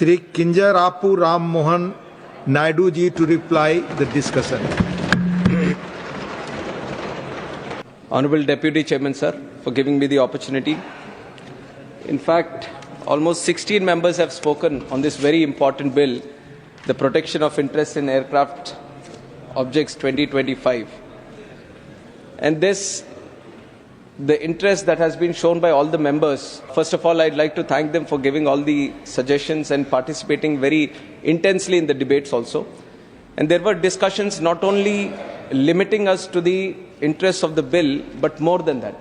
Sri Kinjarapu Ram Mohan Naidu ji to reply the discussion. Honorable Deputy Chairman, sir, for giving me the opportunity. In fact, almost 16 members have spoken on this very important bill, the Protection of Interest in Aircraft Objects 2025. And the interest that has been shown by all the members, first of all, I'd like to thank them for giving all the suggestions and participating very intensely in the debates also. And there were discussions not only limiting us to the interests of the bill, but more than that.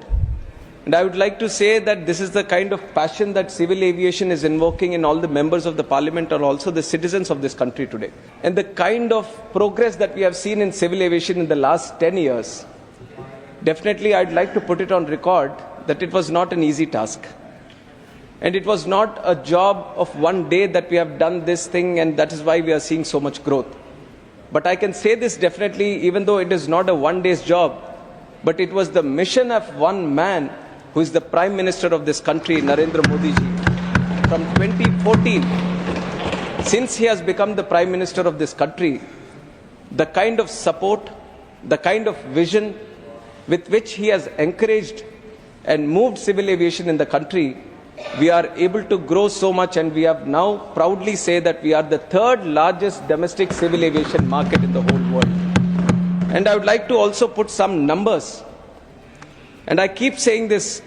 And I would like to say that this is the kind of passion that civil aviation is invoking in all the members of the parliament or also the citizens of this country today. And the kind of progress that we have seen in civil aviation in the last 10 years, definitely I'd like to put it on record that it was not an easy task. And it was not a job of one day that we have done this thing, and that is why we are seeing so much growth. But I can say this definitely, even though it is not a one-day's job, but it was the mission of one man who is the Prime Minister of this country, Narendra Modi ji. From 2014, since he has become the Prime Minister of this country, the kind of support, the kind of vision with which he has encouraged and moved civil aviation in the country, we are able to grow so much, and we have now proudly say that we are the third largest domestic civil aviation market in the whole world. And I would like to also put some numbers. And I keep saying this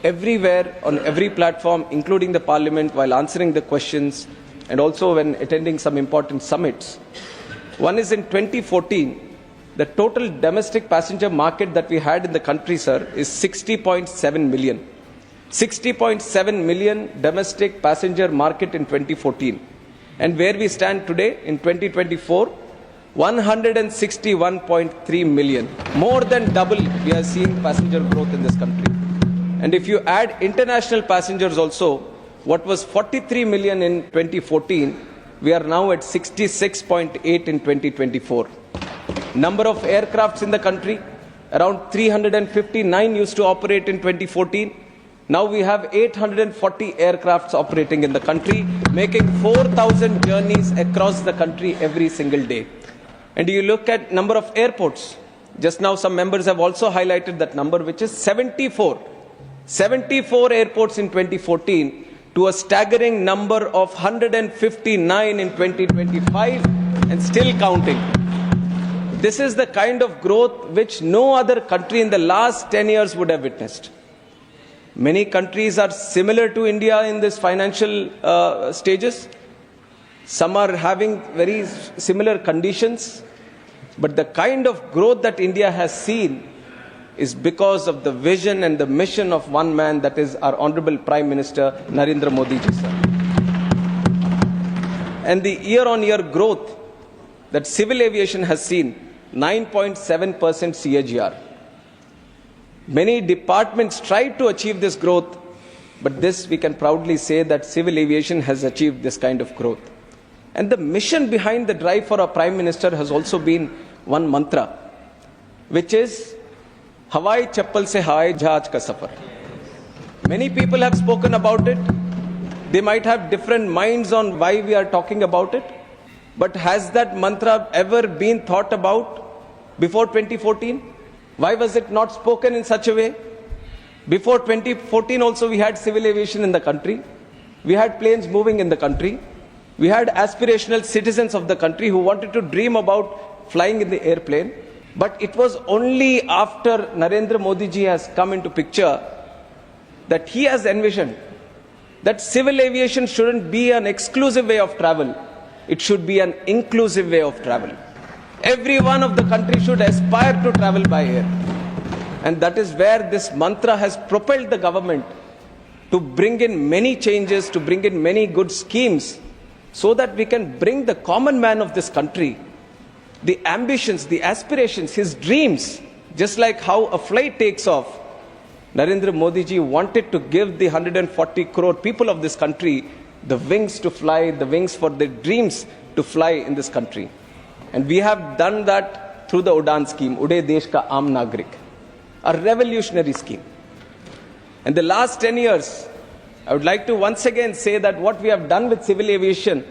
everywhere, on every platform, including the parliament, while answering the questions and also when attending some important summits. One is in 2014, the total domestic passenger market that we had in the country, sir, is 60.7 million. 60.7 million domestic passenger market in 2014. And where we stand today in 2024, 161.3 million. More than double we are seeing passenger growth in this country. And if you add international passengers also, what was 43 million in 2014, we are now at 66.8 in 2024. Number of aircrafts in the country, around 359 used to operate in 2014. Now we have 840 aircrafts operating in the country, making 4,000 journeys across the country every single day. And you look at number of airports. Just now some members have also highlighted that number, which is 74. 74 airports in 2014 to a staggering number of 159 in 2025 and still counting. This is the kind of growth which no other country in the last 10 years would have witnessed. Many countries are similar to India in this financial stages. Some are having very similar conditions. But the kind of growth that India has seen is because of the vision and the mission of one man, that is our Honorable Prime Minister Narendra Modi ji, sir. And the year-on-year growth that civil aviation has seen, 9.7% CAGR. Many departments tried to achieve this growth, but this we can proudly say that civil aviation has achieved this kind of growth. And the mission behind the drive for our Prime Minister has also been one mantra, which is Hawai Chappal se Hawai Jahaj ka safar. Many people have spoken about it. They might have different minds on why we are talking about it. But has that mantra ever been thought about before 2014? Why was it not spoken in such a way? Before 2014 also we had civil aviation in the country. We had planes moving in the country. We had aspirational citizens of the country who wanted to dream about flying in the airplane. But it was only after Narendra Modi ji has come into picture that he has envisioned that civil aviation shouldn't be an exclusive way of travel. It should be an inclusive way of travel. Every one of the country should aspire to travel by air. And that is where this mantra has propelled the government to bring in many changes, to bring in many good schemes, so that we can bring the common man of this country, the ambitions, the aspirations, his dreams, just like how a flight takes off. Narendra Modi ji wanted to give the 140 crore people of this country the wings to fly, the wings for their dreams to fly in this country. And we have done that through the Udan scheme, Ude Desh Ka Aam Nagrik, a revolutionary scheme. In the last 10 years, I would like to once again say that what we have done with civil aviation,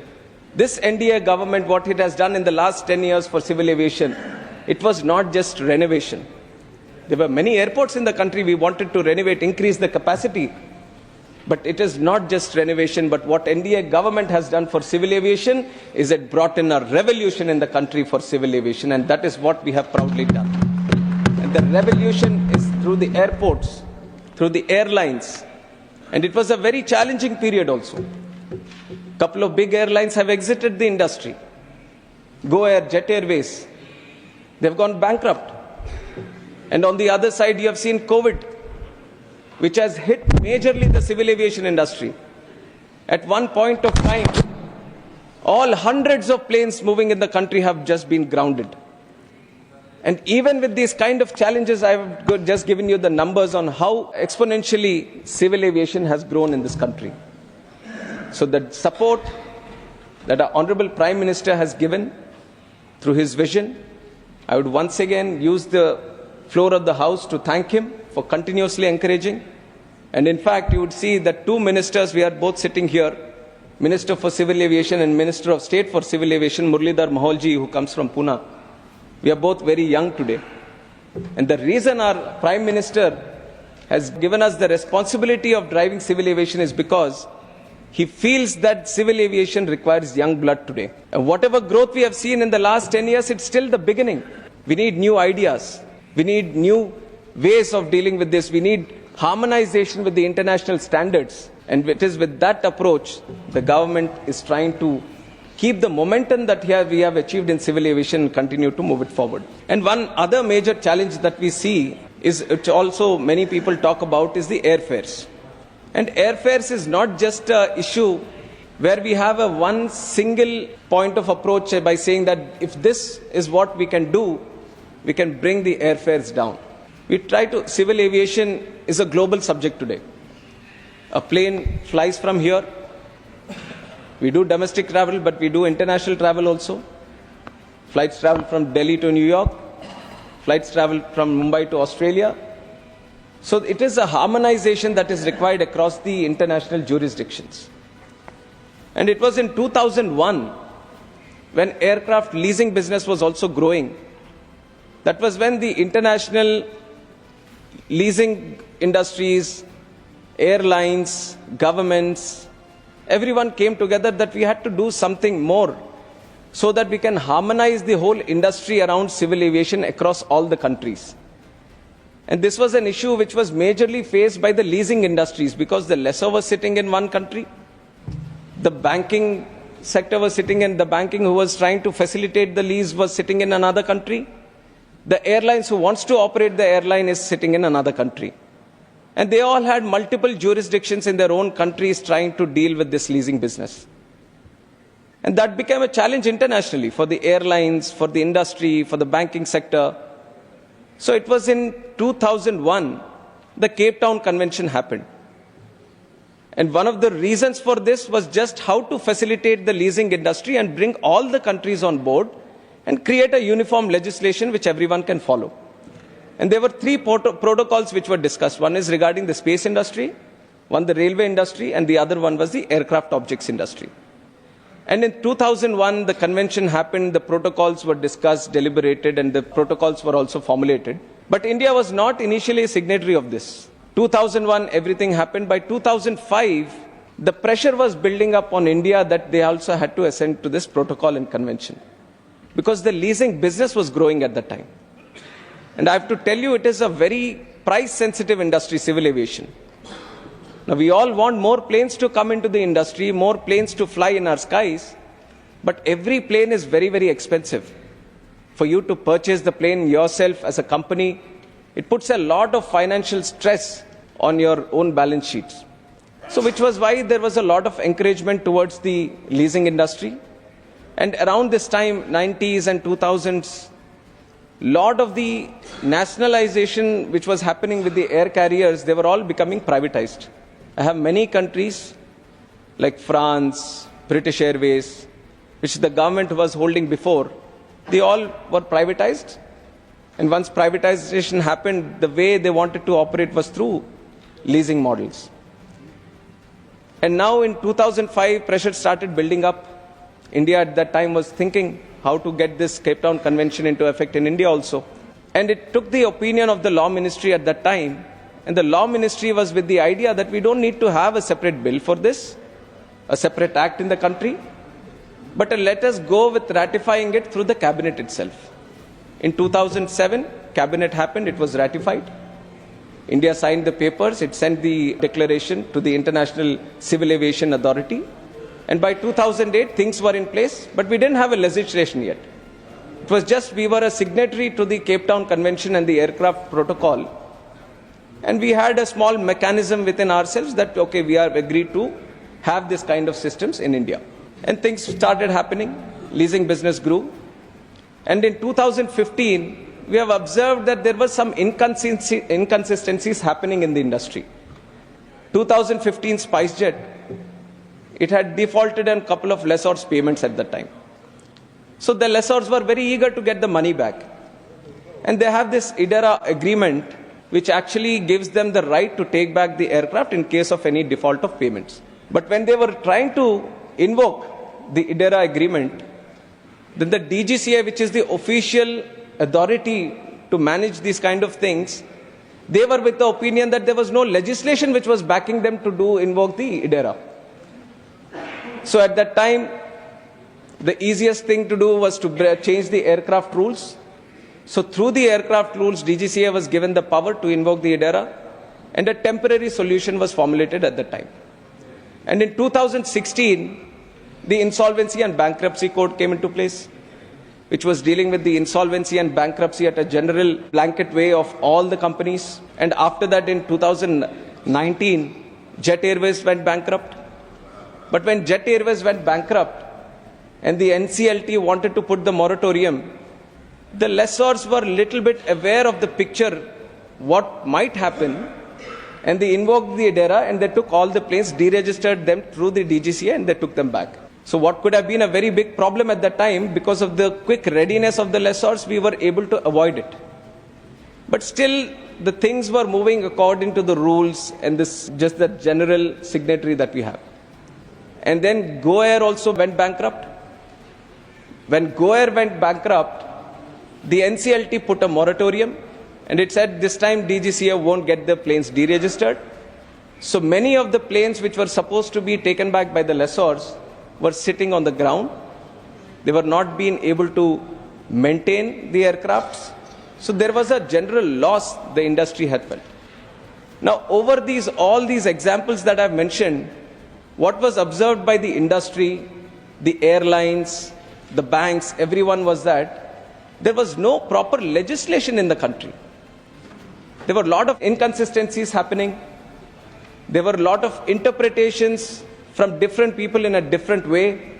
this NDA government, what it has done in the last 10 years for civil aviation, it was not just renovation. There were many airports in the country we wanted to renovate, increase the capacity. But it is not just renovation, but what NDA government has done for civil aviation is it brought in a revolution in the country for civil aviation, and that is what we have proudly done. And the revolution is through the airports, through the airlines. And it was a very challenging period also. A couple of big airlines have exited the industry. Go Air, Jet Airways, they've gone bankrupt. And on the other side, you have seen COVID, which has hit majorly the civil aviation industry. At one point of time, all hundreds of planes moving in the country have just been grounded. And even with these kind of challenges, I have just given you the numbers on how exponentially civil aviation has grown in this country. So the support that our Honorable Prime Minister has given through his vision, I would once again use the floor of the House to thank him for continuously encouraging. And in fact, you would see that two ministers, we are both sitting here, Minister for Civil Aviation and Minister of State for Civil Aviation, Muralidhar Moholji, who comes from Pune. We are both very young today. And the reason our Prime Minister has given us the responsibility of driving civil aviation is because he feels that civil aviation requires young blood today. And whatever growth we have seen in the last 10 years, it's still the beginning. We need new ideas. We need new ways of dealing with this. We need harmonization with the international standards. And it is with that approach, the government is trying to keep the momentum that we have achieved in civil aviation and continue to move it forward. And one other major challenge that we see is, which also many people talk about, is the airfares. And airfares is not just an issue where we have a one single point of approach by saying that if this is what we can do, we can bring the airfares down. Civil aviation is a global subject today. A plane flies from here. We do domestic travel, but we do international travel also. Flights travel from Delhi to New York. Flights travel from Mumbai to Australia. So it is a harmonization that is required across the international jurisdictions. And it was in 2001, when aircraft leasing business was also growing, that was when the international leasing industries, airlines, governments, everyone came together that we had to do something more so that we can harmonize the whole industry around civil aviation across all the countries. And this was an issue which was majorly faced by the leasing industries because the lessor was sitting in one country, the banking sector was sitting in, the banking who was trying to facilitate the lease was sitting in another country. The airlines who wants to operate the airline is sitting in another country. And they all had multiple jurisdictions in their own countries trying to deal with this leasing business. And that became a challenge internationally for the airlines, for the industry, for the banking sector. So it was in 2001, the Cape Town Convention happened. And one of the reasons for this was just how to facilitate the leasing industry and bring all the countries on board and create a uniform legislation which everyone can follow. And there were three protocols which were discussed. One is regarding the space industry, one the railway industry, and the other one was the aircraft objects industry. And in 2001, the convention happened, the protocols were discussed, deliberated, and the protocols were also formulated. But India was not initially a signatory of this. 2001, everything happened. By 2005, the pressure was building up on India that they also had to assent to this protocol and convention, because the leasing business was growing at that time. And I have to tell you, it is a very price-sensitive industry, civil aviation. Now, we all want more planes to come into the industry, more planes to fly in our skies, but every plane is very, very expensive. For you to purchase the plane yourself as a company, it puts a lot of financial stress on your own balance sheets. So which was why there was a lot of encouragement towards the leasing industry. And around this time, 90s and 2000s, lot of the nationalization which was happening with the air carriers, they were all becoming privatized. I have many countries like France, British Airways, which the government was holding before, they all were privatized. And once privatization happened, the way they wanted to operate was through leasing models. And now in 2005, pressure started building up. India at that time was thinking how to get this Cape Town Convention into effect in India also. And it took the opinion of the Law Ministry at that time. And the Law Ministry was with the idea that we don't need to have a separate bill for this, a separate act in the country, but let us go with ratifying it through the cabinet itself. In 2007, cabinet happened, it was ratified. India signed the papers, it sent the declaration to the International Civil Aviation Authority. And by 2008, things were in place, but we didn't have a legislation yet. It was just we were a signatory to the Cape Town Convention and the aircraft protocol. And we had a small mechanism within ourselves that, okay, we are agreed to have this kind of systems in India. And things started happening, leasing business grew. And in 2015, we have observed that there were some inconsistencies happening in the industry. 2015 SpiceJet, it had defaulted on a couple of lessors' payments at that time. So the lessors were very eager to get the money back. And they have this IDERA agreement, which actually gives them the right to take back the aircraft in case of any default of payments. But when they were trying to invoke the IDERA agreement, then the DGCA, which is the official authority to manage these kind of things, they were with the opinion that there was no legislation which was backing them to invoke the IDERA. So at that time, the easiest thing to do was to change the aircraft rules. So through the aircraft rules, DGCA was given the power to invoke the IDERA, and a temporary solution was formulated at that time. And in 2016, the Insolvency and Bankruptcy Code came into place, which was dealing with the insolvency and bankruptcy at a general blanket way of all the companies. And after that, in 2019, Jet Airways went bankrupt. But when Jet Airways went bankrupt and the NCLT wanted to put the moratorium, the lessors were a little bit aware of the picture, what might happen, and they invoked the IDERA and they took all the planes, deregistered them through the DGCA, and they took them back. So what could have been a very big problem at that time, because of the quick readiness of the lessors, we were able to avoid it. But still, the things were moving according to the rules and this just the general signatory that we have. And then Go Air also went bankrupt. When Go Air went bankrupt, the NCLT put a moratorium, and it said this time DGCA won't get the planes deregistered. So many of the planes which were supposed to be taken back by the lessors were sitting on the ground. They were not being able to maintain the aircrafts. So there was a general loss the industry had felt. Now, over all these examples that I've mentioned, what was observed by the industry, the airlines, the banks, everyone was that there was no proper legislation in the country. There were a lot of inconsistencies happening. There were a lot of interpretations from different people in a different way.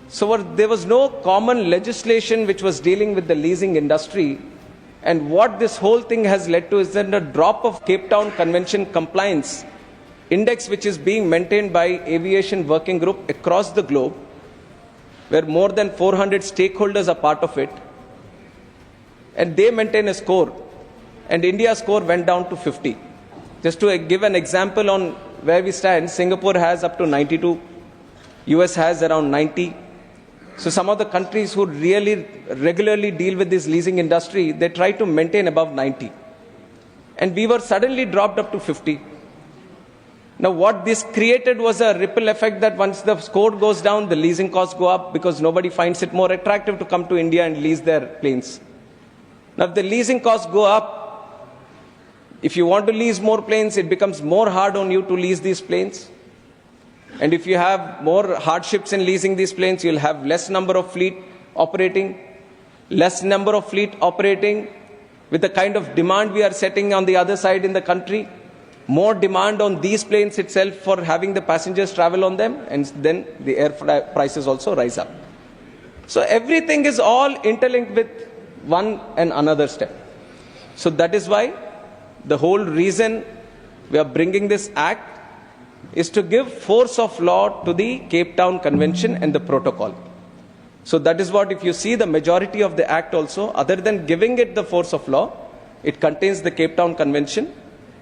So there was no common legislation which was dealing with the leasing industry. And what this whole thing has led to is that a drop of Cape Town Convention compliance index, which is being maintained by Aviation Working Group across the globe, where more than 400 stakeholders are part of it. And they maintain a score. And India's score went down to 50. Just to give an example on where we stand, Singapore has up to 92. US has around 90. So some of the countries who really regularly deal with this leasing industry, they try to maintain above 90. And we were suddenly dropped up to 50. Now what this created was a ripple effect that once the score goes down, the leasing costs go up because nobody finds it more attractive to come to India and lease their planes. Now if the leasing costs go up, if you want to lease more planes, it becomes more hard on you to lease these planes. And if you have more hardships in leasing these planes, you'll have less number of fleet operating. Less number of fleet operating with the kind of demand we are setting on the other side in the country. More demand on these planes itself for having the passengers travel on them, and then the air prices also rise up. So everything is all interlinked with one and another step. So that is why the whole reason we are bringing this act is to give force of law to the Cape Town Convention and the protocol. So that is what, if you see the majority of the act also, other than giving it the force of law, it contains the Cape Town Convention,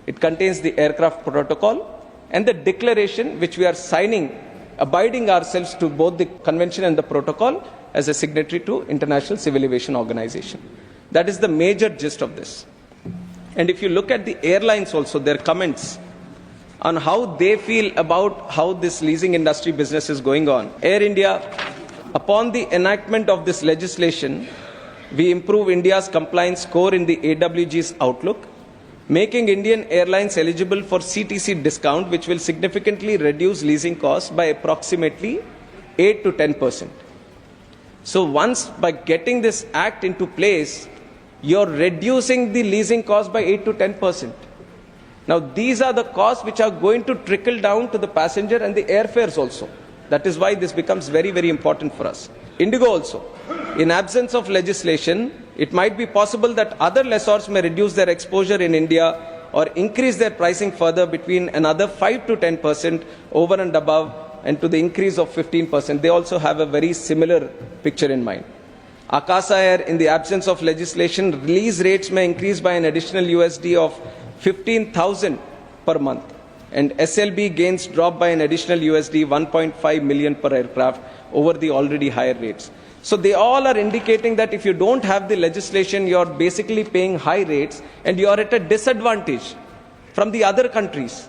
it contains the aircraft protocol, and the declaration which we are signing, abiding ourselves to both the convention and the protocol as a signatory to International Civil Aviation Organization. That is the major gist of this. And if you look at the airlines also, their comments on how they feel about how this leasing industry business is going on. Air India, upon the enactment of this legislation, we improve India's compliance score in the AWG's outlook, making Indian airlines eligible for CTC discount, which will significantly reduce leasing costs by approximately 8 to 10%. So once by getting this act into place, you're reducing the leasing cost by 8 to 10%. Now, these are the costs which are going to trickle down to the passenger and the airfares also. That is why this becomes very, very important for us. Indigo also. In absence of legislation, it might be possible that other lessors may reduce their exposure in India or increase their pricing further between another 5 to 10% over and above and to the increase of 15%. They also have a very similar picture in mind. Akasa Air, in the absence of legislation, lease rates may increase by an additional USD of 15,000 per month, and SLB gains drop by an additional USD 1.5 million per aircraft over the already higher rates. So they all are indicating that if you don't have the legislation, you're basically paying high rates and you're at a disadvantage from the other countries.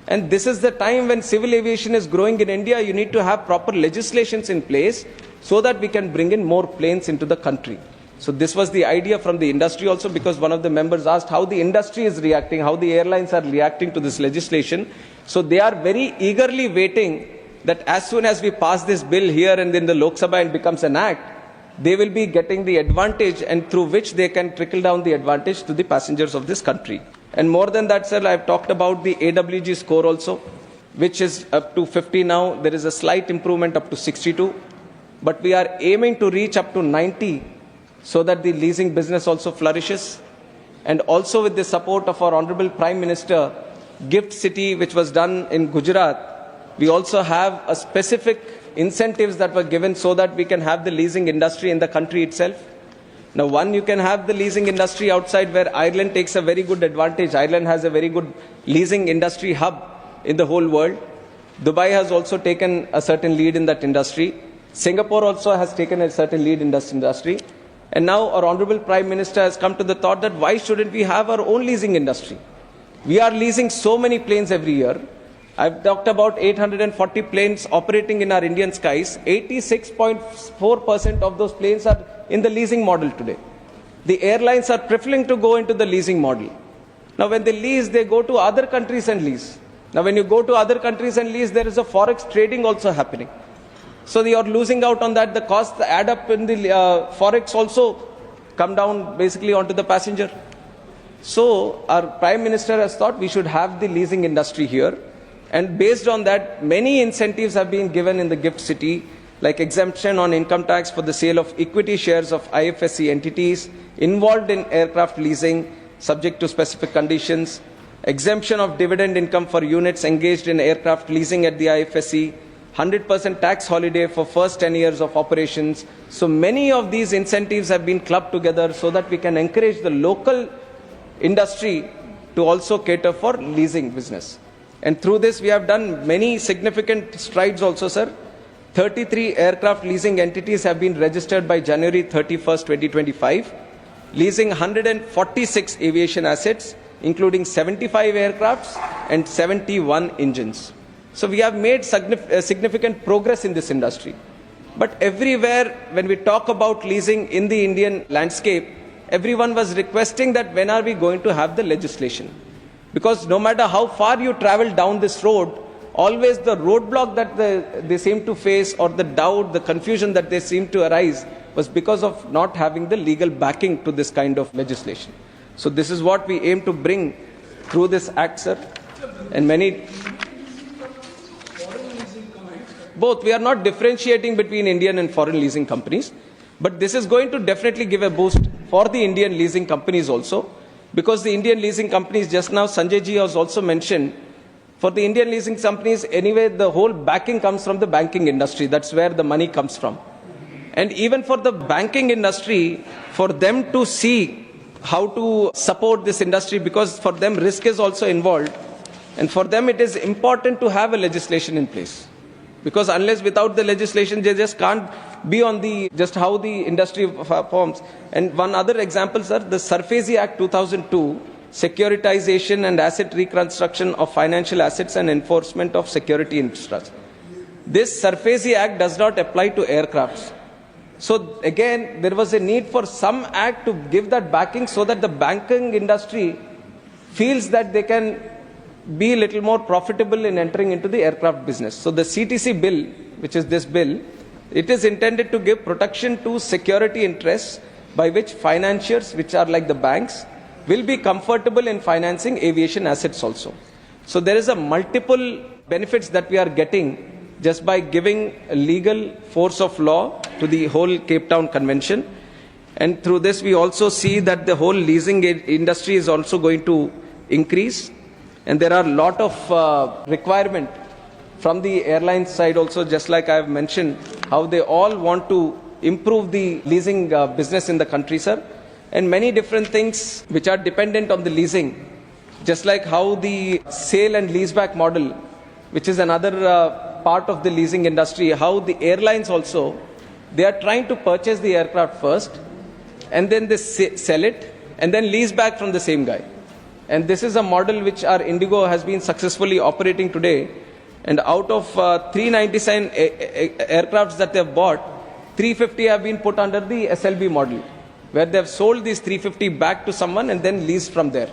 And this is the time when civil aviation is growing in India. You need to have proper legislations in place so that we can bring in more planes into the country. So this was the idea from the industry also, because one of the members asked how the industry is reacting, how the airlines are reacting to this legislation. So they are very eagerly waiting that as soon as we pass this bill here and in the Lok Sabha and becomes an act, they will be getting the advantage, and through which they can trickle down the advantage to the passengers of this country. And more than that, sir, I have talked about the AWG score also, which is up to 50 now. There is a slight improvement up to 62, but we are aiming to reach up to 90 so that the leasing business also flourishes. And also with the support of our Honorable Prime Minister, Gift City, which was done in Gujarat, we also have a specific incentives that were given so that we can have the leasing industry in the country itself. Now, one, you can have the leasing industry outside where Ireland takes a very good advantage. Ireland has a very good leasing industry hub in the whole world. Dubai has also taken a certain lead in that industry. Singapore also has taken a certain lead in this industry. And now our Honorable Prime Minister has come to the thought that why shouldn't we have our own leasing industry? We are leasing so many planes every year. I've talked about 840 planes operating in our Indian skies. 86.4% of those planes are in the leasing model today. The airlines are preferring to go into the leasing model. Now, when they lease, they go to other countries and lease. Now, when you go to other countries and lease, there is a forex trading also happening. So you are losing out on that. The costs add up in the forex also come down basically onto the passenger. So our Prime Minister has thought we should have the leasing industry here. And based on that, many incentives have been given in the Gift City, like exemption on income tax for the sale of equity shares of IFSC entities involved in aircraft leasing, subject to specific conditions, exemption of dividend income for units engaged in aircraft leasing at the IFSC, 100% tax holiday for first 10 years of operations. So many of these incentives have been clubbed together so that we can encourage the local industry to also cater for leasing business. And through this, we have done many significant strides also, sir. 33 aircraft leasing entities have been registered by January 31st, 2025, leasing 146 aviation assets, including 75 aircrafts and 71 engines. So we have made significant progress in this industry. But everywhere, when we talk about leasing in the Indian landscape, everyone was requesting that when are we going to have the legislation? Because no matter how far you travel down this road, always the roadblock that they seem to face, or the doubt, the confusion that they seem to arise, was because of not having the legal backing to this kind of legislation. So this is what we aim to bring through this act, sir. And many... Both. We are not differentiating between Indian and foreign leasing companies. But this is going to definitely give a boost for the Indian leasing companies also. Because the Indian leasing companies, just now Sanjay ji has also mentioned, for the Indian leasing companies, anyway, the whole backing comes from the banking industry. That's where the money comes from. And even for the banking industry, for them to see how to support this industry, because for them risk is also involved, And for them, it is important to have a legislation in place. Because unless without the legislation, they just can't be on the just how the industry forms. And one other example, sir, the SARFAESI Act 2002, securitization and asset reconstruction of financial assets and enforcement of security interests. This SARFAESI Act does not apply to aircrafts. So again, there was a need for some act to give that backing so that the banking industry feels that they can be a little more profitable in entering into the aircraft business. So the CTC bill, which is this bill, it is intended to give protection to security interests by which financiers, which are like the banks, will be comfortable in financing aviation assets also. So there is a multiple benefits that we are getting just by giving a legal force of law to the whole Cape Town Convention. And through this, we also see that the whole leasing industry is also going to increase. And there are a lot of requirement from the airline side also, just like I have mentioned, how they all want to improve the leasing business in the country, sir. And many different things which are dependent on the leasing, just like how the sale and leaseback model, which is another part of the leasing industry, how the airlines also, they are trying to purchase the aircraft first, and then they sell it, and then lease back from the same guy. And this is a model which our Indigo has been successfully operating today. And out of 397 aircrafts that they have bought, 350 have been put under the SLB model, where they have sold these 350 back to someone and then leased from there.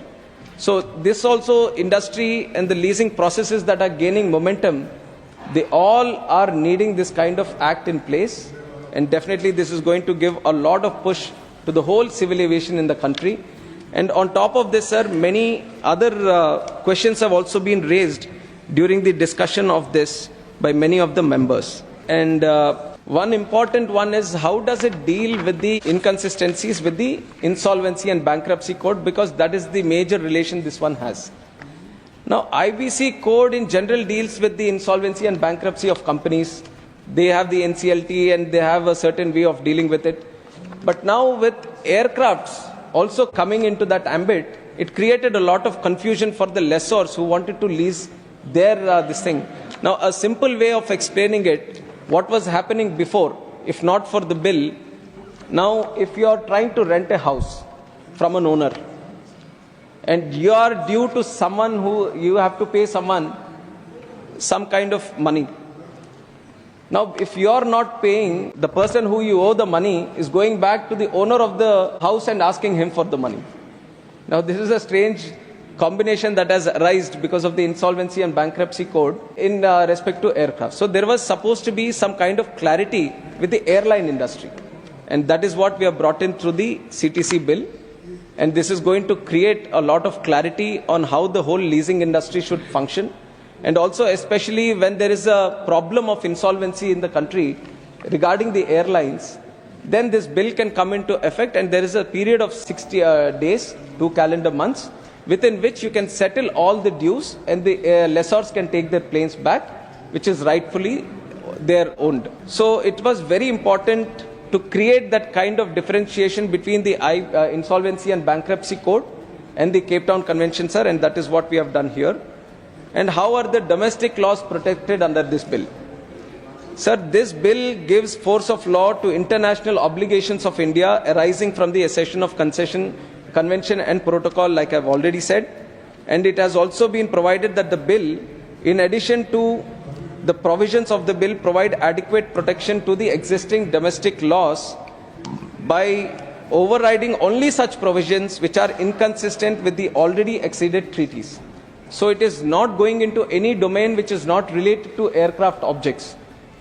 So this also industry and the leasing processes that are gaining momentum, they all are needing this kind of act in place. And definitely this is going to give a lot of push to the whole civil aviation in the country. And on top of this, sir, many other questions have also been raised during the discussion of this by many of the members. And one important one is how does it deal with the inconsistencies with the insolvency and bankruptcy code, because that is the major relation this one has. Now, IBC code in general deals with the insolvency and bankruptcy of companies. They have the NCLT and they have a certain way of dealing with it. But now with aircrafts also coming into that ambit, it created a lot of confusion for the lessors who wanted to lease their this thing. Now, a simple way of explaining it, what was happening before, if not for the bill, now if you are trying to rent a house from an owner and you are due to someone who you have to pay someone some kind of money. Now, if you are not paying, the person who you owe the money is going back to the owner of the house and asking him for the money. Now, this is a strange combination that has arisen because of the insolvency and bankruptcy code in respect to aircraft. So there was supposed to be some kind of clarity with the airline industry. And that is what we have brought in through the CTC bill. And this is going to create a lot of clarity on how the whole leasing industry should function. And also, especially when there is a problem of insolvency in the country regarding the airlines, then this bill can come into effect and there is a period of 60 days, 2 calendar months, within which you can settle all the dues and the lessors can take their planes back, which is rightfully their owned. So it was very important to create that kind of differentiation between the insolvency and bankruptcy code and the Cape Town Convention, sir, and that is what we have done here. And how are the domestic laws protected under this bill? Sir, this bill gives force of law to international obligations of India arising from the accession of convention and protocol, like I've already said. And it has also been provided that the bill, in addition to the provisions of the bill, provide adequate protection to the existing domestic laws by overriding only such provisions which are inconsistent with the already acceded treaties. So it is not going into any domain which is not related to aircraft objects.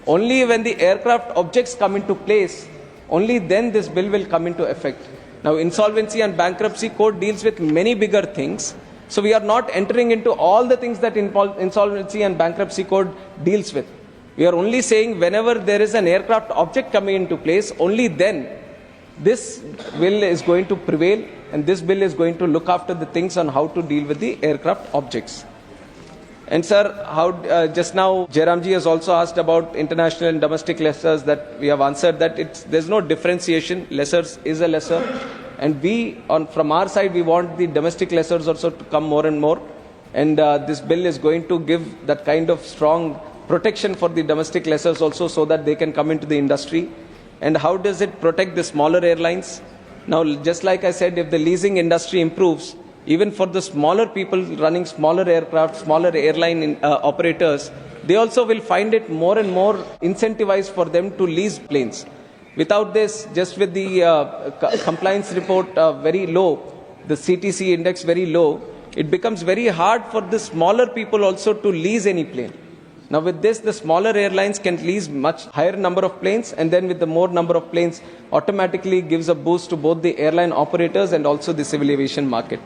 Only when the aircraft objects come into place, only then this bill will come into effect. Now, insolvency and bankruptcy code deals with many bigger things. So we are not entering into all the things that insolvency and bankruptcy code deals with. We are only saying whenever there is an aircraft object coming into place, only then this bill is going to prevail, and this bill is going to look after the things on how to deal with the aircraft objects. And sir, how just now Jairamji has also asked about international and domestic lessors, that we have answered that there's no differentiation. Lessors is a lessor, and from our side we want the domestic lessors also to come more and more. And this bill is going to give that kind of strong protection for the domestic lessors also, so that they can come into the industry. And how does it protect the smaller airlines? Now, just like I said, if the leasing industry improves, even for the smaller people running smaller aircraft, smaller airline operators, they also will find it more and more incentivized for them to lease planes. Without this, just with the compliance report very low, the CTC index very low, it becomes very hard for the smaller people also to lease any plane. Now with this, the smaller airlines can lease much higher number of planes, and then with the more number of planes, automatically gives a boost to both the airline operators and also the civil aviation market.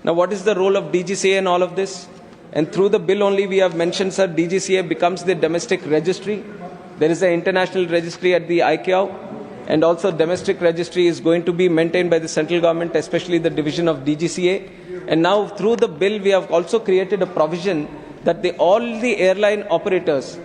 Now what is the role of DGCA in all of this? And through the bill only we have mentioned, sir, DGCA becomes the domestic registry. There is an international registry at the ICAO, and also domestic registry is going to be maintained by the central government, especially the division of DGCA. And now through the bill we have also created a provision that all the airline operators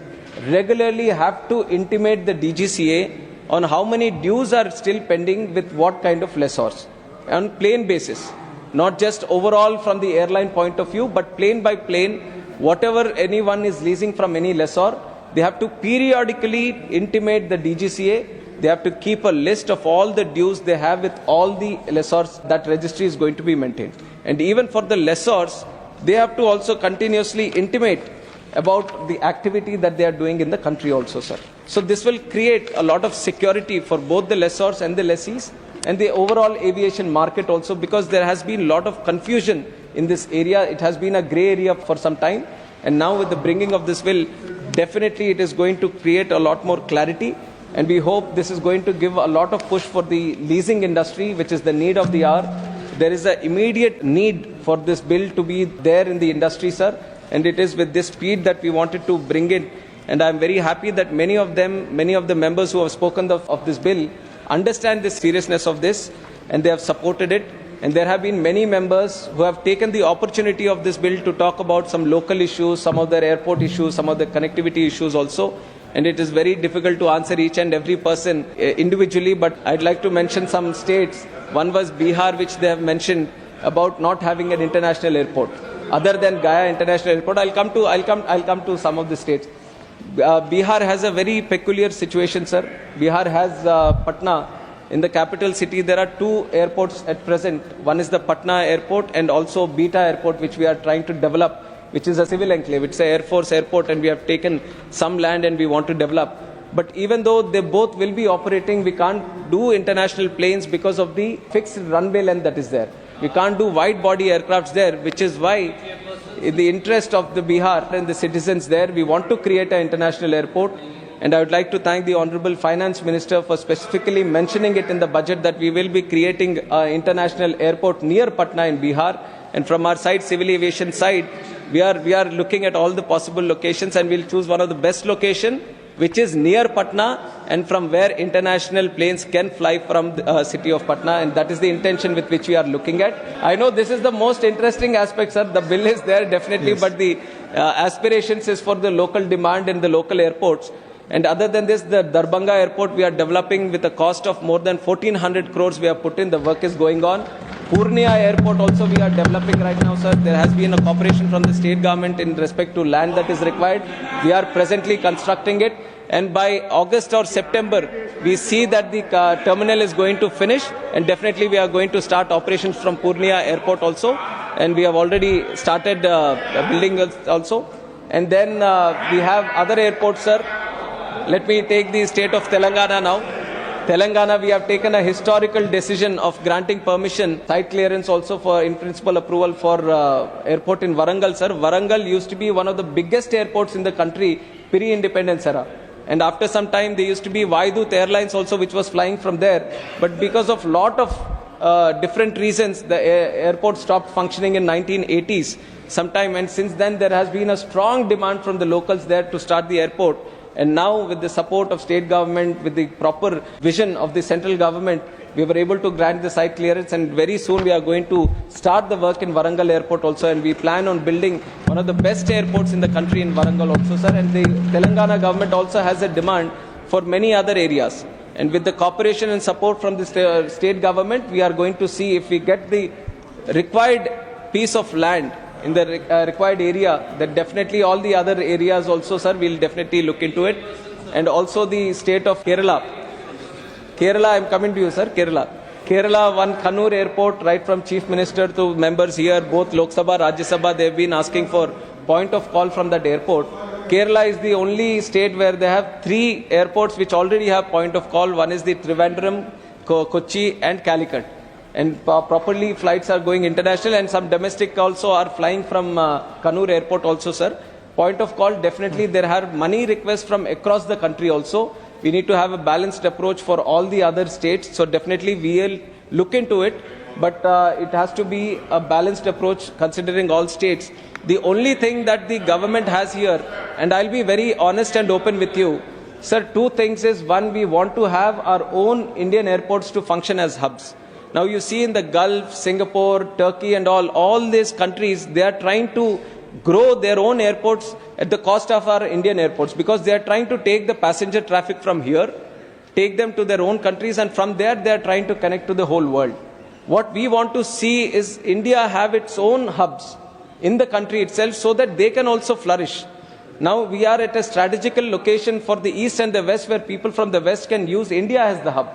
regularly have to intimate the DGCA on how many dues are still pending with what kind of lessors on plane basis. Not just overall from the airline point of view, but plane by plane, whatever anyone is leasing from any lessor, they have to periodically intimate the DGCA. They have to keep a list of all the dues they have with all the lessors. That registry is going to be maintained. And even for the lessors, they have to also continuously intimate about the activity that they are doing in the country also, sir. So this will create a lot of security for both the lessors and the lessees, and the overall aviation market also, because there has been a lot of confusion in this area. It has been a grey area for some time, and now with the bringing of this bill, definitely it is going to create a lot more clarity, and we hope this is going to give a lot of push for the leasing industry, which is the need of the hour. There is an immediate need for this bill to be there in the industry, sir, and it is with this speed that we wanted to bring in. And I am very happy that many of the members who have spoken of this bill understand the seriousness of this, and they have supported it. And there have been many members who have taken the opportunity of this bill to talk about some local issues, some of their airport issues, some of the connectivity issues also. And it is very difficult to answer each and every person individually, but I'd like to mention some states. One was Bihar, which they have mentioned about not having an international airport other than Gaya International Airport. I'll come to some of the states. Bihar has a very peculiar situation, sir. Bihar has Patna. In the capital city, there are two airports at present. One is the Patna airport, and also Beta airport, which we are trying to develop, which is a civil enclave. It's an Air Force airport, and we have taken some land and we want to develop. But even though they both will be operating, we can't do international planes because of the fixed runway length that is there. We can't do wide body aircrafts there, which is why in the interest of the Bihar and the citizens there, we want to create an international airport. And I would like to thank the Honorable Finance Minister for specifically mentioning it in the budget that we will be creating an international airport near Patna in Bihar. And from our side, civil aviation side, we are looking at all the possible locations, and we'll choose one of the best location, which is near Patna, and from where international planes can fly from the city of Patna, and that is the intention with which we are looking at. I know this is the most interesting aspect, sir. The bill is there definitely, yes, but the aspirations is for the local demand and the local airports. And other than this, the Darbhanga airport we are developing with a cost of more than 1400 crores we have put in. The work is going on. Purnia airport also we are developing right now, sir. There has been a cooperation from the state government in respect to land that is required. We are presently constructing it. And by August or September, we see that the terminal is going to finish, and definitely we are going to start operations from Purnia airport also. And we have already started building also. And then we have other airports, sir. Let me take the state of Telangana now. Telangana, we have taken a historical decision of granting permission, site clearance also for in principle approval for airport in Warangal, sir. Warangal used to be one of the biggest airports in the country pre-independence era. And after some time, there used to be Vaidut Airlines also, which was flying from there. But because of lot of different reasons, the airport stopped functioning in 1980s sometime. And since then, there has been a strong demand from the locals there to start the airport. And now, with the support of state government, with the proper vision of the central government, we were able to grant the site clearance, and very soon we are going to start the work in Warangal airport also, and we plan on building one of the best airports in the country in Warangal also, sir. And the Telangana government also has a demand for many other areas. And with the cooperation and support from the state government, we are going to see if we get the required piece of land in the required area, then definitely all the other areas also, sir, we'll definitely look into it. And also the state of Kerala. Kerala, I'm coming to you, sir. Kerala, one Kannur airport, right from Chief Minister to members here, both Lok Sabha, Rajya Sabha, they've been asking for point of call from that airport. Kerala is the only state where they have 3 airports which already have point of call. One is the Trivandrum, Kochi and Calicut. And properly flights are going international, and some domestic also are flying from Kannur airport also, sir. Point of call, definitely there are money requests from across the country also. We need to have a balanced approach for all the other states. So definitely we will look into it, but it has to be a balanced approach considering all states. The only thing that the government has here, and I'll be very honest and open with you, sir, 2 things is, one, we want to have our own Indian airports to function as hubs. Now you see in the Gulf, Singapore, Turkey and all these countries, they are trying to grow their own airports at the cost of our Indian airports, because they are trying to take the passenger traffic from here, take them to their own countries, and from there they are trying to connect to the whole world. What we want to see is India have its own hubs in the country itself so that they can also flourish. Now we are at a strategical location for the east and the west, where people from the west can use India as the hub.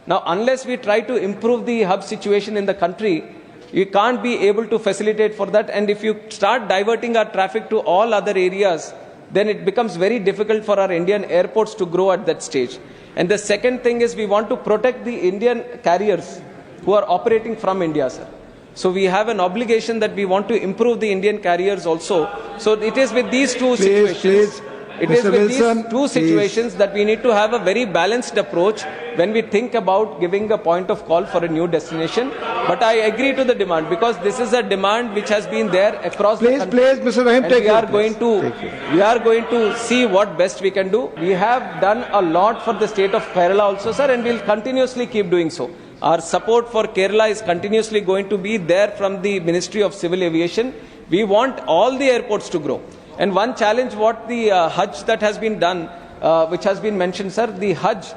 Now unless we try to improve the hub situation in the country, you can't be able to facilitate for that. And if you start diverting our traffic to all other areas, then it becomes very difficult for our Indian airports to grow at that stage. And the second thing is, we want to protect the Indian carriers who are operating from India, sir. So we have an obligation that we want to improve the Indian carriers also. So it is with these two situations. It is with these two situations that we need to have a very balanced approach when we think about giving a point of call for a new destination. But I agree to the demand, because this is a demand which has been there across the country. Mr. Rahim, and we are going to see what best we can do. We have done a lot for the state of Kerala also, sir, and we'll continuously keep doing so. Our support for Kerala is continuously going to be there from the Ministry of Civil Aviation. We want all the airports to grow. And one challenge, what the Hajj that has been done, which has been mentioned, sir, the Hajj,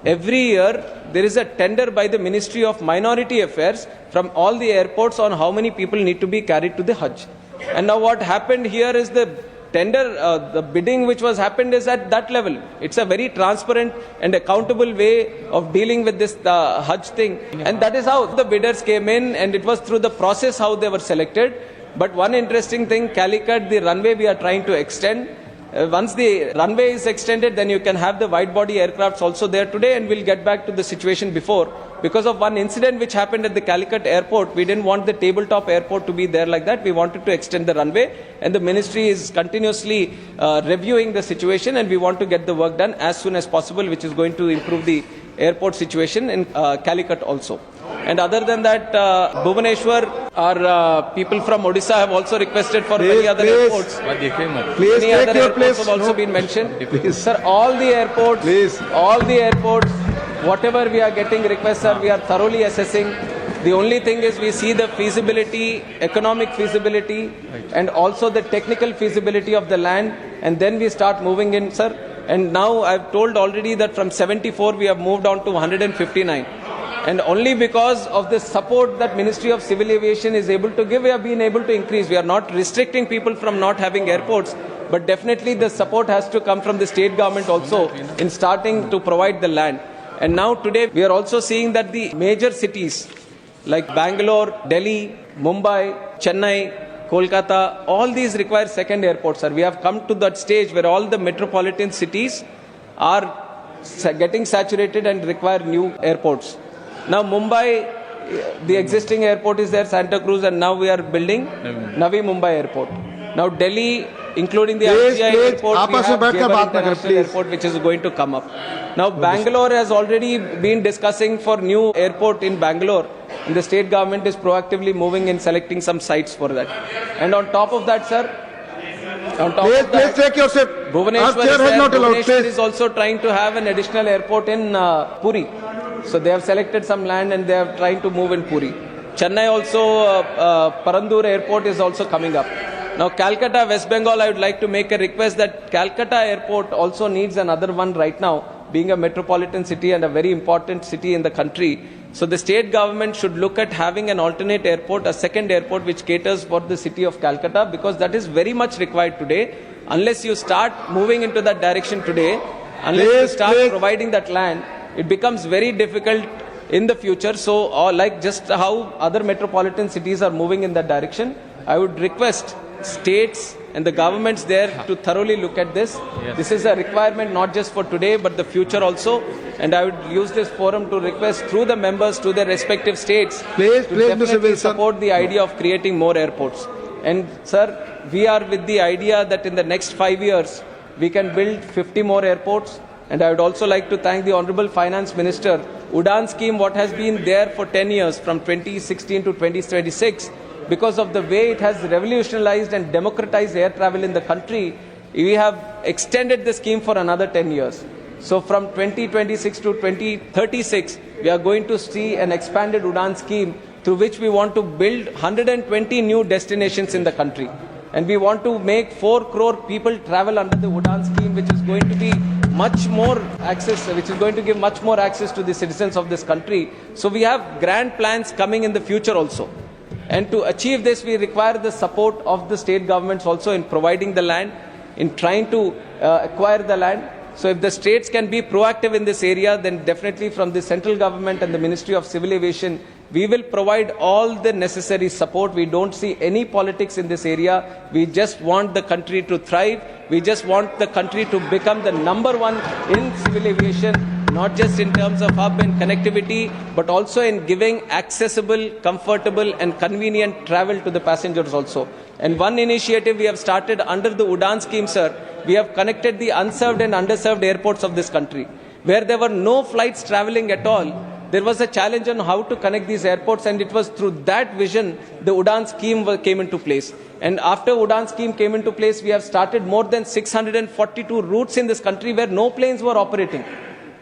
every year there is a tender by the Ministry of Minority Affairs from all the airports on how many people need to be carried to the Hajj. And now what happened here is the tender, the bidding which was happened is at that level. It's a very transparent and accountable way of dealing with this Hajj thing. And that is how the bidders came in, and it was through the process how they were selected. But one interesting thing, Calicut, the runway we are trying to extend. Once the runway is extended, then you can have the wide body aircrafts also there today, and we'll get back to the situation before. Because of one incident which happened at the Calicut airport, we didn't want the tabletop airport to be there like that. We wanted to extend the runway, and the ministry is continuously reviewing the situation, and we want to get the work done as soon as possible, which is going to improve the airport situation in Calicut also. And other than that, Bhubaneswar, our people from Odisha have also requested for many other airports. Many other airports have also been mentioned. Sir, all the airports, whatever we are getting requests, sir, we are thoroughly assessing. The only thing is, we see the feasibility, economic feasibility, and also the technical feasibility of the land, and then we start moving in, sir. And now I've told already that from 74 we have moved on to 159. And only because of the support that Ministry of Civil Aviation is able to give, we have been able to increase. We are not restricting people from not having airports, but definitely the support has to come from the state government also in starting to provide the land. And now today we are also seeing that the major cities like Bangalore, Delhi, Mumbai, Chennai, Kolkata, all these require second airports, sir. We have come to that stage where all the metropolitan cities are getting saturated and require new airports. Now Mumbai, the existing airport is there, Santa Cruz, and now we are building Navi Mumbai Airport. Now Delhi, including the IGI airport, we have Jewar International Airport, which is going to come up. Now Bangalore has already been discussing for new airport in Bangalore, and the state government is proactively moving in selecting some sites for that. And on top of that, sir, please take your seat. Bhubaneswar is also trying to have an additional airport in Puri. So they have selected some land and they are trying to move in Puri. Chennai also, Parandur airport is also coming up. Now Calcutta, West Bengal, I would like to make a request that Calcutta airport also needs another one right now, being a metropolitan city and a very important city in the country. So the state government should look at having an alternate airport, a second airport which caters for the city of Calcutta, because that is very much required today. Unless you start moving into that direction today, unless you start providing that land, it becomes very difficult in the future. So like just how other metropolitan cities are moving in that direction, I would request states and the governments there to thoroughly look at this. Yes. This is a requirement not just for today but the future also, and I would use this forum to request through the members to their respective states to definitely support the idea of creating more airports. And sir, we are with the idea that in the next 5 years we can build 50 more airports. And I would also like to thank the Honorable Finance Minister. Udan scheme, what has been there for 10 years from 2016 to 2026, because of the way it has revolutionized and democratized air travel in the country, we have extended the scheme for another 10 years. So from 2026 to 2036, we are going to see an expanded Udan scheme through which we want to build 120 new destinations in the country. And we want to make 4 crore people travel under the Udan scheme, which is going to be much more access, which is going to give much more access to the citizens of this country. So we have grand plans coming in the future also. And to achieve this, we require the support of the state governments also in providing the land, in trying to acquire the land. So if the states can be proactive in this area, then definitely from the central government and the Ministry of Civil Aviation, we will provide all the necessary support. We don't see any politics in this area. We just want the country to thrive. We just want the country to become the number one in civil aviation, not just in terms of hub and connectivity, but also in giving accessible, comfortable and convenient travel to the passengers also. And one initiative we have started under the Udan scheme, sir, we have connected the unserved and underserved airports of this country. Where there were no flights traveling at all, there was a challenge on how to connect these airports, and it was through that vision the Udan scheme came into place. And after Udan scheme came into place, we have started more than 642 routes in this country where no planes were operating.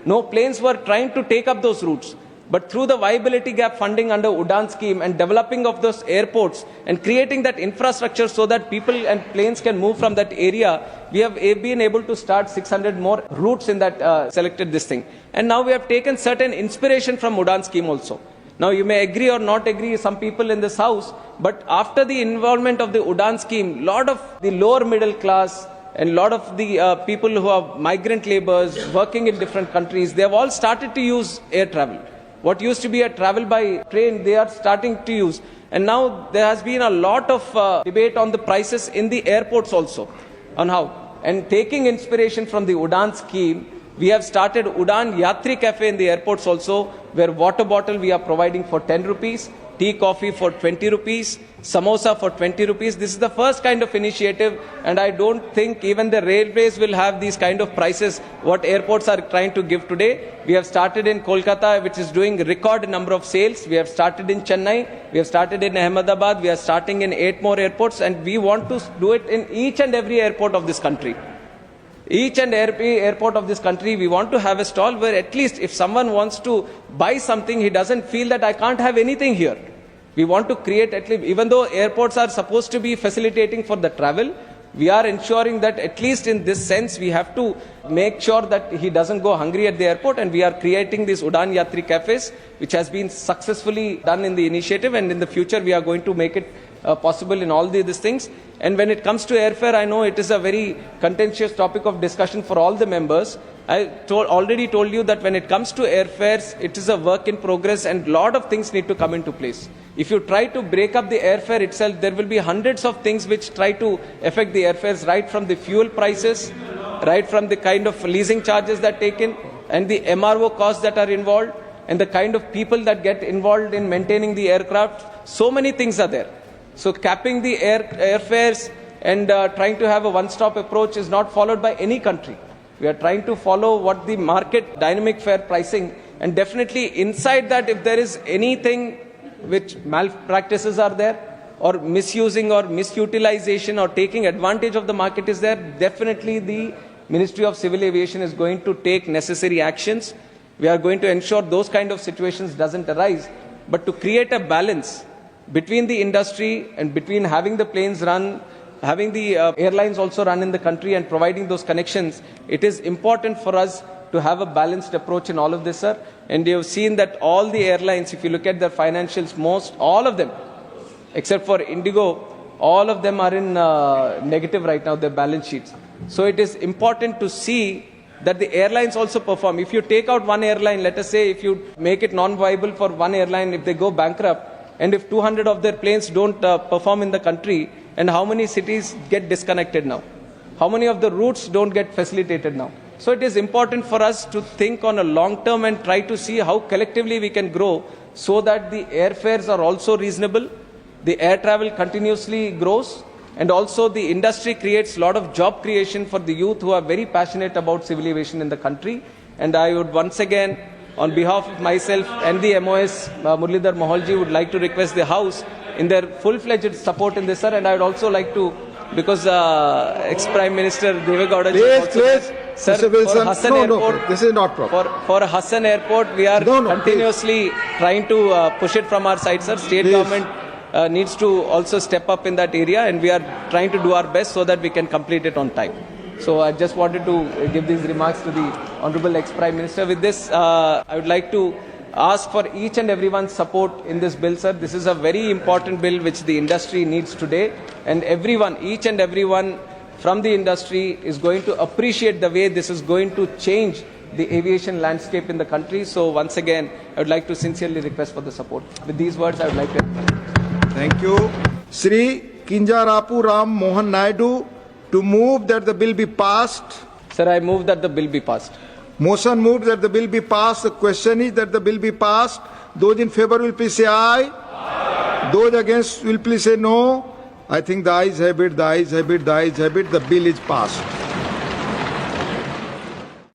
No planes were trying to take up those routes. But through the viability gap funding under Udan scheme and developing of those airports and creating that infrastructure so that people and planes can move from that area, we have been able to start 600 more routes in that selected this thing. And now we have taken certain inspiration from Udan scheme also. Now you may agree or not agree, some people in this house, but after the involvement of the Udan scheme, lot of the lower middle class and a lot of the people who are migrant laborers working in different countries, they have all started to use air travel. What used to be a travel by train, they are starting to use. And now there has been a lot of debate on the prices in the airports also, on how. And taking inspiration from the Udan scheme, we have started Udan Yatri Cafe in the airports also, where water bottle we are providing for 10 rupees, tea coffee for 20 rupees, samosa for 20 rupees. This is the first kind of initiative, and I don't think even the railways will have these kind of prices what airports are trying to give today. We have started in Kolkata, which is doing record number of sales. We have started in Chennai, we have started in Ahmedabad, we are starting in 8 more airports, and we want to do it in each and every airport of this country. Each and every airport of this country, we want to have a stall where at least if someone wants to buy something, he doesn't feel that I can't have anything here. We want to create at least, even though airports are supposed to be facilitating for the travel, we are ensuring that at least in this sense, we have to make sure that he doesn't go hungry at the airport, and we are creating these Udan Yatri cafes, which has been successfully done in the initiative, and in the future we are going to make it possible in all these things. And when it comes to airfare, I know it is a very contentious topic of discussion for all the members. I already told you that when it comes to airfares, it is a work in progress and a lot of things need to come into place. If you try to break up the airfare itself, there will be hundreds of things which try to affect the airfares, right from the fuel prices, right from the kind of leasing charges that are taken, and the MRO costs that are involved, and the kind of people that get involved in maintaining the aircraft. So many things are there. So capping the airfares and trying to have a one-stop approach is not followed by any country. We are trying to follow what the market dynamic fare pricing, and definitely inside that, if there is anything which malpractices are there, or misusing or misutilization or taking advantage of the market is there, definitely the Ministry of Civil Aviation is going to take necessary actions. We are going to ensure those kind of situations doesn't arise. But to create a balance between the industry and between having the planes run, having the airlines also run in the country and providing those connections, it is important for us to have a balanced approach in all of this, sir. And you've seen that all the airlines, if you look at their financials, all of them, except for Indigo, all of them are in negative right now, their balance sheets. So it is important to see that the airlines also perform. If you take out one airline, let us say if you make it non-viable for one airline, if they go bankrupt, and if 200 of their planes don't perform in the country, and how many cities get disconnected now? How many of the routes don't get facilitated now? So it is important for us to think on a long term and try to see how collectively we can grow so that the airfares are also reasonable, the air travel continuously grows, and also the industry creates a lot of job creation for the youth who are very passionate about civil aviation in the country. And I would once again, on behalf of myself and the MOS, Muralidhar Mohalji, would like to request the House in their full-fledged support in this, sir. And I would also like to, because ex-Prime Minister Devegowda Please, sir, Mr. Wilson, for Hassan Airport, this is not proper. For Hassan Airport, we are continuously trying to push it from our side, sir. State government needs to also step up in that area, and we are trying to do our best so that we can complete it on time. So I just wanted to give these remarks to the Honorable ex-Prime Minister. With this, I would like to ask for each and everyone's support in this bill, sir. This is a very important bill which the industry needs today, and everyone, each and everyone from the industry is going to appreciate the way this is going to change the aviation landscape in the country. So once again, I would like to sincerely request for the support. With these words, I would like to... Thank you. Sri Kinjarapu Ram Mohan Naidu to move that the bill be passed. Sir, I move that the bill be passed. Motion moved that the bill be passed. The question is that the bill be passed. Those in favor will please say aye. Aye. Those against will please say no. I think the ayes have it, the ayes have it, the ayes have it. The bill is passed.